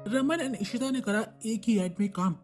Raman and Ishita ने करा एक ही एड में काम।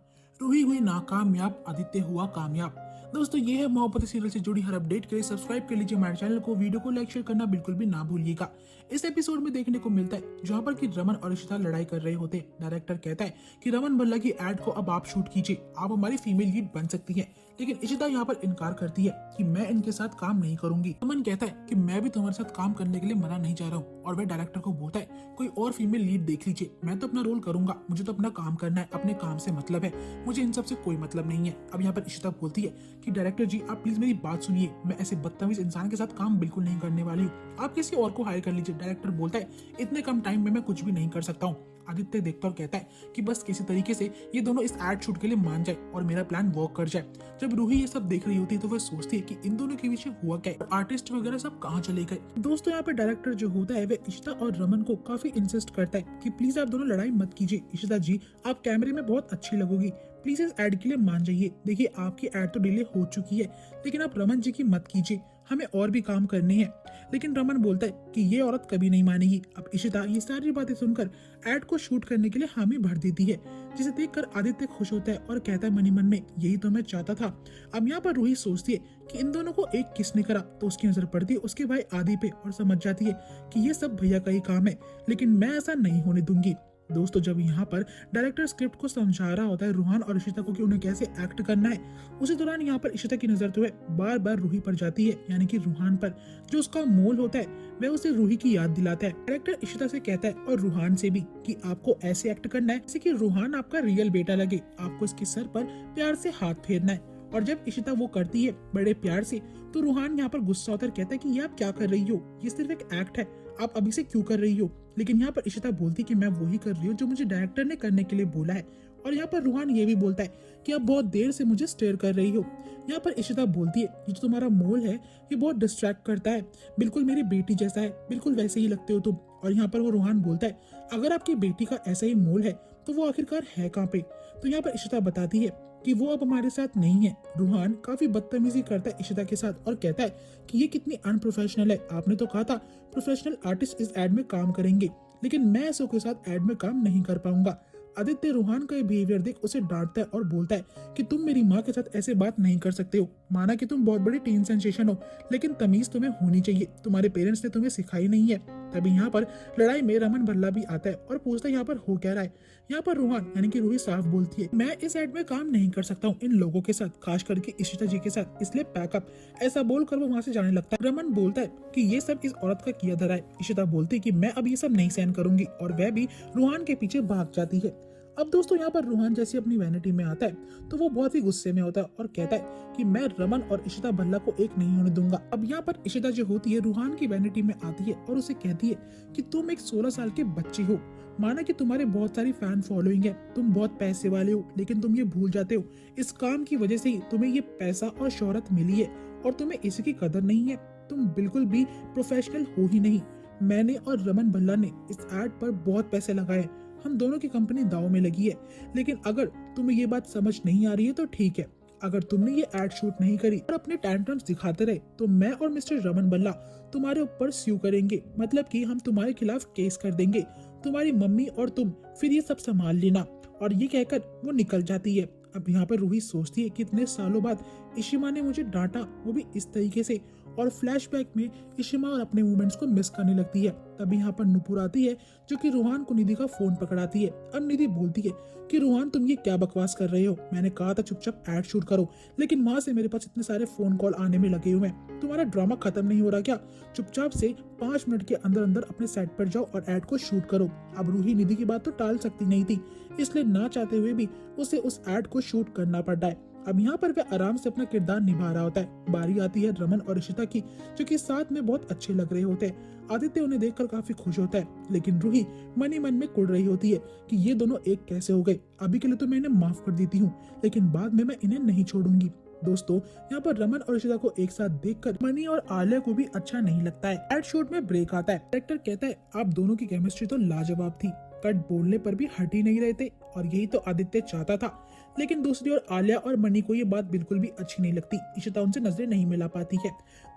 रूही हुई नाकामयाब, आदित्य हुआ कामयाब। दोस्तों, ये है मोहब्बत सीरियल से जुड़ी हर अपडेट के लिए सब्सक्राइब कर लीजिए हमारे चैनल को। वीडियो को लाइक शेयर करना बिल्कुल भी ना भूलिएगा। इस एपिसोड में देखने को मिलता है जहाँ पर कि रमन और इशिता लड़ाई कर रहे होते। डायरेक्टर कहता है कि रमन भल्ला की एड को अब आप शूट कीजिए, आप हमारी फीमेल लीड बन सकती है। लेकिन इशिता यहाँ पर इनकार करती है कि मैं इनके साथ काम नहीं करूंगी। रमन कहता है कि मैं भी तुम्हारे साथ काम करने के लिए मना नहीं चाह रहा हूँ, और वह डायरेक्टर को बोलता है कोई और फीमेल लीड देख लीजिए, मैं तो अपना रोल करूंगा, मुझे तो अपना काम करना है, अपने काम से मतलब है, मुझे इन सब से कोई मतलब नहीं है। अब यहाँ पर इशिता बोलती है कि डायरेक्टर जी आप प्लीज मेरी बात सुनिए, मैं ऐसे बदतमीज इंसान के साथ काम बिल्कुल नहीं करने वाली हूँ, आप किसी और को हायर कर लीजिए। डायरेक्टर बोलता है इतने कम टाइम में मैं कुछ भी नहीं कर सकता हूँ। आदित्य देखता और कहता है कि बस किसी तरीके से ये दोनों इस एड शूट के लिए मान जाए और मेरा प्लान वर्क कर जाए। जब रूही ये सब देख रही होती है तो वह सोचती है कि इन दोनों के पीछे हुआ क्या है, आर्टिस्ट वगैरह सब कहाँ चले गए। दोस्तों, यहाँ पे डायरेक्टर जो होता है वह इशिता और रमन को काफी इंसिस्ट करता है कि प्लीज आप दोनों लड़ाई मत कीजिए। इशिता जी आप कैमरे में बहुत अच्छी लगोगी, प्लीज इस एड के लिए मान जाइए। देखिए आपकी एड तो डिले हो चुकी है, लेकिन आप रमन जी की मत कीजिए, हमें और भी काम करने हैं। लेकिन रमन बोलता है कि ये औरत कभी नहीं मानेगी। अब इशिता ये सारी बातें सुनकर एड को शूट करने के लिए हामी भर देती है, जिसे देखकर आदित्य खुश होता है और कहता है मनी मन में यही तो मैं चाहता था। अब यहाँ पर रूही सोचती है कि इन दोनों को एक किसने करा, तो उसकी नजर पड़ती है उसके भाई आदि पे और समझ जाती है कि ये सब भैया का ही काम है, लेकिन मैं ऐसा नहीं होने दूंगी। दोस्तों, जब यहाँ पर डायरेक्टर स्क्रिप्ट को समझा रहा होता है रूहान और इशिता को कि उन्हें कैसे एक्ट करना है, उसी दौरान यहाँ पर इशिता की नजर तो है बार बार रूही पर जाती है, यानी कि रूहान पर। जो उसका मोल होता है वह उसे रूही की याद दिलाता है। डायरेक्टर इशिता से कहता है और रूहान से भी कि आपको ऐसे एक्ट करना है जैसे कि रूहान आपका रियल बेटा लगे, आपको इसके सर पर प्यार से हाथ फेरना है। और जब इशिता वो करती है बड़े प्यार से, तो रूहान यहाँ पर गुस्सा होकर कहता है कि ये आप क्या कर रही हो, ये सिर्फ एक एक्ट है, आप अभी से क्यों कर रही हो। लेकिन यहाँ पर इशिता बोलती कि मैं वही कर रही हूँ जो मुझे डायरेक्टर ने करने के लिए बोला है। और यहाँ पर रूहान ये भी बोलता है कि आप बहुत देर से मुझे स्टेयर कर रही हो। यहाँ पर इशिता बोलती है ये जो तुम्हारा मोल है ये बहुत डिस्ट्रैक्ट करता है, बिल्कुल मेरी बेटी जैसा है, बिल्कुल वैसे ही लगते हो तुम। और यहाँ पर वो रूहान बोलता है अगर आपकी बेटी का ऐसा ही मोल है तो वो आखिरकार है कहाँ पे। तो यहाँ पर इशिता बताती है कि वो अब हमारे साथ नहीं है। रूहान काफी बदतमीजी करता है इशिता के साथ और कहता है कि ये कितनी अनप्रोफेशनल है, आपने तो कहा था प्रोफेशनल आर्टिस्ट इस एड में काम करेंगे, लेकिन मैं ऐसों के साथ एड में काम नहीं कर पाऊंगा। आदित्य रूहान का ये बिहेवियर देख उसे डांटता है और बोलता है कि तुम मेरी माँ के साथ ऐसे बात नहीं कर सकते हो, माना कि तुम बहुत बड़ी टीन सेंसेशन हो, लेकिन तमीज तुम्हें होनी चाहिए, तुम्हारे पेरेंट्स ने तुम्हें सिखाई नहीं है। तभी यहाँ पर लड़ाई में रमन भल्ला भी आता है और पूछता है यहाँ पर हो क्या रहा है। यहाँ पर रूहान यानी कि रूही साफ बोलती है मैं इस एड में काम नहीं कर सकता हूँ इन लोगों के साथ, खास करके इशिता जी के साथ, इसलिए पैकअप। ऐसा बोलकर वो वहाँ से जाने लगता है। रमन बोलता है कि ये सब इस औरत का किया धरा है। इशिता बोलती है कि मैं अब ये सब नहीं सहन करूंगी और वह भी रूहान के पीछे भाग जाती है। अब दोस्तों, यहाँ पर रूहान जैसे अपनी वैनिटी में आता है तो वो बहुत ही गुस्से में होता है और कहता है कि मैं रमन और इशिता भल्ला को एक नहीं होने दूंगा। अब यहाँ पर इशिता जो होती है रूहान की वैनिटी में आती है और उसे कहती है कि तुम एक 16 साल के बच्ची हो, माना कि तुम्हारे बहुत सारी फैन फॉलोइंग है, तुम बहुत पैसे वाले हो, लेकिन तुम ये भूल जाते हो इस काम की वजह से ही तुम्हें ये पैसा और शोहरत मिली है और तुम्हें इसकी कदर नहीं है, तुम बिल्कुल भी प्रोफेशनल हो ही नहीं। मैंने और रमन भल्ला ने इस एड पर बहुत पैसे लगाए, हम दोनों की कंपनी दांव में लगी है, लेकिन अगर तुम्हें ये बात समझ नहीं आ रही है तो ठीक है, अगर तुमने ये एड शूट नहीं करी और अपने टैंट्रम्स दिखाते रहे तो मैं और मिस्टर रमन भल्ला तुम्हारे ऊपर स्यू करेंगे, मतलब कि हम तुम्हारे खिलाफ केस कर देंगे, तुम्हारी मम्मी और तुम फिर ये सब संभाल लेना। और ये कहकर वो निकल जाती है। अब यहाँ पर रूही सोचती है कि इतने सालों बाद इशिमा ने मुझे डांटा, वो भी इस तरीके से, और फ्लैशबैक में इशिमा और अपने मूवमेंट्स को मिस करने लगती है। तभी यहाँ पर नुपुर आती है जो कि रूहान को निधि का फोन पकड़ाती है। अब निधि बोलती है कि रूहान तुम ये क्या बकवास कर रहे हो, मैंने कहा था चुपचाप एड शूट करो, लेकिन वहां से मेरे पास इतने सारे फोन कॉल आने में लगे हुए हैं, तुम्हारा ड्रामा खत्म नहीं हो रहा क्या, चुपचाप से 5 मिनट के अंदर अंदर अपने सेट पर जाओ और एड को शूट करो। अब रूही निधि की बात तो टाल सकती नहीं थी, इसलिए ना चाहते हुए भी उसे उस एड को शूट करना पड़ता है। अब यहाँ पर वह आराम से अपना किरदार निभा रहा होता है। बारी आती है रमन और इशिता की, जो कि साथ में बहुत अच्छे लग रहे होते हैं। आदित्य उन्हें देखकर काफी खुश होता है, लेकिन रूही मन ही मन में कुड़ रही होती है कि ये दोनों एक कैसे हो गए। अभी के लिए तो मैं इन्हें माफ कर देती हूँ, लेकिन बाद में मैं इन्हें नहीं छोड़ूंगी। दोस्तों, यहाँ पर रमन और इशिता को एक साथ देखकर मनी और आलिया को भी अच्छा नहीं लगता है। एड शूट में ब्रेक आता है। डायरेक्टर कहता है आप दोनों की केमिस्ट्री तो लाजवाब थी, कट बोलने पर भी हट ही नहीं रहे थे, और यही तो आदित्य चाहता था। लेकिन दूसरी ओर आलिया और मनी को ये बात बिल्कुल भी अच्छी नहीं लगती। इशिता उनसे नजरें नहीं मिला पाती है।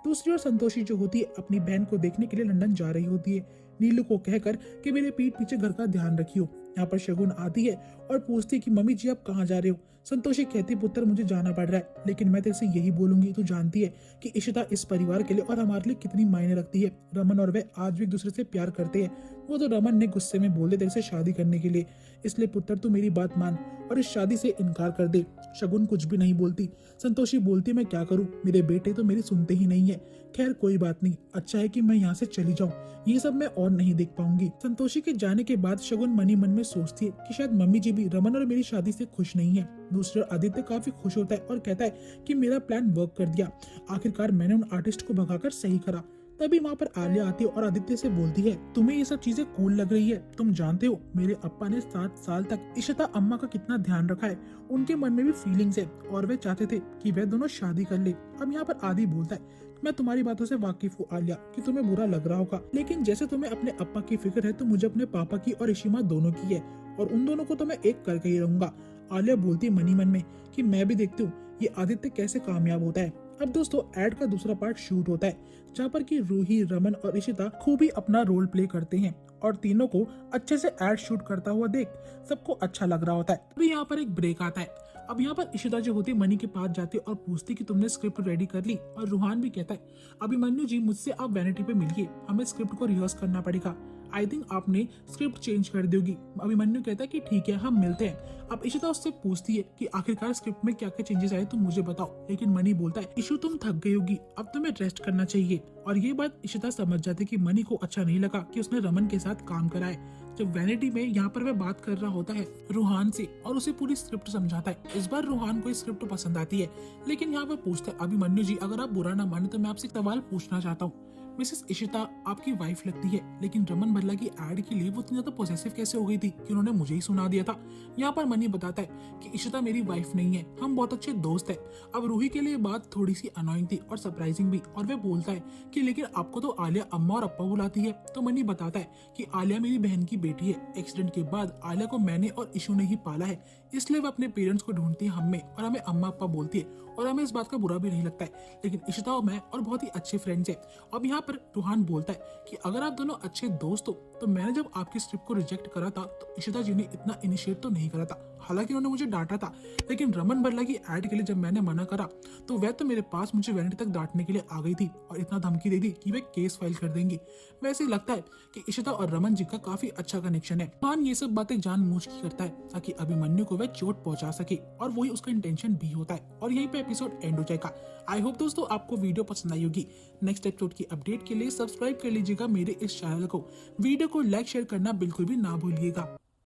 दूसरी ओर संतोषी जो होती है अपनी बहन को देखने के लिए लंदन जा रही होती है, नीलू को कहकर कि मेरे पीठ पीछे घर का ध्यान रखियो। यहाँ पर शगुन आती है और पूछती है कि मम्मी जी आप कहाँ जा रहे हो। संतोषी कहती पुत्र मुझे जाना पड़ रहा है, लेकिन मैं तेरे से यही बोलूंगी, तू जानती है कि इशिता इस परिवार के लिए और हमारे लिए कितनी मायने रखती है। रमन और वह आज भी एक दूसरे से प्यार करते हैं। वो तो रमन ने गुस्से में बोले तेरे से शादी करने के लिए, इसलिए पुत्र तू मेरी बात मान और इस शादी से इनकार कर दे। शगुन कुछ भी नहीं बोलती। संतोषी बोलती मैं क्या करूं, मेरे बेटे तो मेरी सुनते ही नहीं है। खैर कोई बात नहीं, अच्छा है कि मैं यहाँ से चली जाऊं, ये सब मैं और नहीं देख पाऊंगी। संतोषी के जाने के बाद शगुन मनी मन में सोचती है कि शायद मम्मी जी भी रमन और मेरी शादी से खुश नहीं है। दूसरी ओर आदित्य काफी खुश होता है और कहता है कि मेरा प्लान वर्क कर दिया, आखिरकार मैंने उन आर्टिस्ट को भगाकर सही करा। तभी वहाँ पर आलिया आती है और आदित्य से बोलती है तुम्हें ये सब चीजें कूल लग रही है, तुम जानते हो मेरे अप्पा ने 7 साल तक इशिता अम्मा का कितना ध्यान रखा है, उनके मन में भी फीलिंग्स है और वे चाहते थे कि वे दोनों शादी कर ले। अब यहाँ पर आदि बोलता है मैं तुम्हारी बातों से वाकिफ हूँ आलिया कि तुम्हें बुरा लग रहा होगा, लेकिन जैसे तुम्हें अपने अप्पा की फिक्र है तो मुझे अपने पापा की और इशिमा दोनों की है, और उन दोनों को तो मैं एक करके ही रहूंगा। आलिया बोलती है मनी मन में कि मैं भी देखती हूँ ये आदित्य कैसे कामयाब होता है। अब दोस्तों एड का दूसरा पार्ट शूट होता है जहाँ पर कि रूही, रमन और इशिता खूब ही अपना रोल प्ले करते हैं और तीनों को अच्छे से एड शूट करता हुआ देख सबको अच्छा लग रहा होता है। अभी यहाँ पर एक ब्रेक आता है। अब यहाँ पर इशिता जो होती है मनी के पास जाती है और पूछती कि तुमने स्क्रिप्ट रेडी कर ली, और रूहान भी कहता है अभिमन्यु जी मुझसे आप वैनिटी पे मिलिए, हमें स्क्रिप्ट को रिहर्स करना पड़ेगा, आई थिंक आपने स्क्रिप्ट चेंज कर दी होगी। अभिमन्यु कहता है कि ठीक है हम मिलते हैं। अब इशिता उससे पूछती है कि आखिरकार स्क्रिप्ट में क्या क्या चेंजेस आए तुम मुझे बताओ, लेकिन मनी बोलता है इशू तुम थक गई होगी, अब तुम्हें रेस्ट करना चाहिए। और ये बात इशिता समझ जाती है कि मनी को अच्छा नहीं लगा कि उसने रमन के साथ काम कराए। जब वैनिटी में यहाँ पर वह बात कर रहा होता है रूहान से और उसे पूरी स्क्रिप्ट समझाता है। इस बार रूहान को स्क्रिप्ट पसंद आती है, लेकिन यहाँ पर पूछता है अभिमन्यु जी अगर आप बुरा ना माने तो मैं आपसे एक सवाल पूछना चाहता हूँ। मिसेस इशिता आपकी वाइफ लगती है, लेकिन रमन भल्ला की एड के लिए वो इतनी ज्यादा पॉसेसिव कैसे हो गई थी कि उन्होंने मुझे ही सुना दिया था। यहाँ पर मनी बताता है कि इशिता मेरी वाइफ नहीं है, हम बहुत अच्छे दोस्त हैं। अब रूही के लिए बात थोड़ी सी अनोइंग थी और सरप्राइजिंग भी, और वह बोलता है कि लेकिन आपको तो आलिया अम्मा और अप्पा बुलाती है। तो मनी बताता है कि आलिया मेरी बहन की बेटी है, एक्सीडेंट के बाद आलिया को मैंने और इशू ने ही पाला है, इसलिए वो अपने पेरेंट्स को ढूंढती है हमें, और हमें अम्मा अप्पा बोलती है, और हमें इस बात का बुरा भी नहीं लगता है। लेकिन इशिता और मैं और बहुत ही अच्छे फ्रेंड्स हैं। अब यहाँ पर रूहान बोलता है कि अगर आप दोनों अच्छे दोस्त हो तो मैंने जब आपकी स्क्रिप्ट को रिजेक्ट करा था तो इशिता जी ने इतना इनिशिएट तो नहीं करा था, हालांकि उन्होंने मुझे डांटा था, लेकिन रमन भल्ला की एड के लिए जब मैंने मना करा तो वह तो मेरे पास मुझे वैनिटी तक डांटने के लिए आ गई थी और इतना धमकी दे दी कि वे केस फाइल कर देंगी। वैसे लगता है कि इशिता और रमन जी का काफी अच्छा कनेक्शन है। रूहान ये सब बातें जानबूझ के करता है ताकि अभिमन्यु को वह चोट पहुंचा सके, और वही उसका इंटेंशन भी होता है। और यहीं पे एपिसोड एंड हो जाएगा। आई होप दोस्तों आपको वीडियो पसंद आई होगी। नेक्स्ट एपिसोड की अपडेट के लिए सब्सक्राइब कर लीजिएगा मेरे इस चैनल को। वीडियो को लाइक शेयर करना बिल्कुल भी ना भूलिएगा।